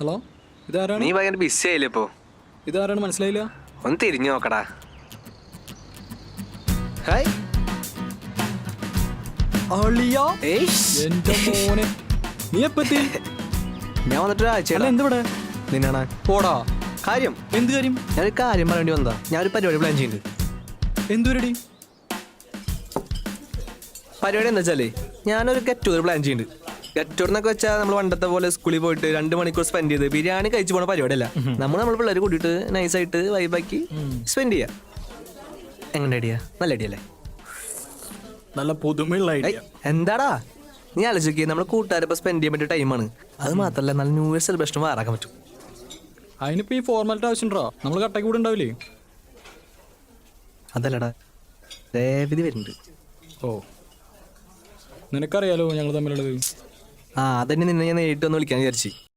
Hello, ഇതാരാണ്? നീ ഭയങ്കര ബിസി ആയില്ലേ ഇപ്പോ? ഇതാരാണ് മനസ്സിലായില്ല? ഒന്ന് തിരിഞ്ഞു നോക്കടാ. ഹായ് എന്റെ മോനെ, നീ എപ്പത്തി? ഞാൻ വന്നിട്ട് ഒരാഴ്ച എന്തിവിടെ നിന്നാണ് പോടാ. കാര്യം. എന്ത് കാര്യം? ഞാനൊരു കാര്യം പറയേണ്ടി വന്നതാ. ഞാനൊരു പരിപാടി പ്ലാൻ ചെയ്യുന്നുണ്ട്. എന്തുവരടി പരിപാടി എന്താ വെച്ചാലേ, ഞാനൊരു ഗെറ്റ് ടൂർ പ്ലാൻ ചെയ്യുന്നുണ്ട്. ഗെറ്റ് ടൂർ എന്നൊക്കെ വെച്ചാൽ നമ്മൾ പണ്ടത്തെ പോലെ സ്കൂളിൽ പോയിട്ട് 2 മണിക്കൂർ സ്പെൻഡ് ചെയ്ത് ബിരിയാണി കഴിച്ചു പോണ പരിപാടിയല്ല. നമ്മൾ പിള്ളേർ കൂട്ടിയിട്ട് നൈസായിട്ട് വൈബാക്കി സ്പെൻഡ് ചെയ്യാം. എങ്ങനെ ഐഡിയ? നല്ല ഐഡിയ അല്ലേ? നല്ല പുതുമയുള്ള ഐഡിയ. എന്താടാ നീ ആലോചിക്കുക, നമ്മുടെ കൂട്ടുകാരിപ്പോൾ സ്പെൻഡ് ചെയ്യാൻ പറ്റിയ ടൈമാണ്. അത് മാത്രമല്ല, നല്ല ന്യൂ ഇയർ സെലിബ്രേഷൻ വേറാക്കാൻ പറ്റും. അതിനിപ്പോ ഈ ഫോർമാലിറ്റി ആവശ്യമുണ്ടോ? നമ്മൾ കട്ടയ്ക്ക് കൂടെ ഉണ്ടാവില്ലേ? അതല്ലടാ, രേവതി വരുന്നുണ്ട്. ഓ, നിനക്കറിയാലോ ഞങ്ങൾ തമ്മിലുള്ളത്. അതന്നെ നിന്നെ ഞാൻ നേരിട്ട് ഒന്ന് വിളിക്കാൻ വിചാരിച്ചു.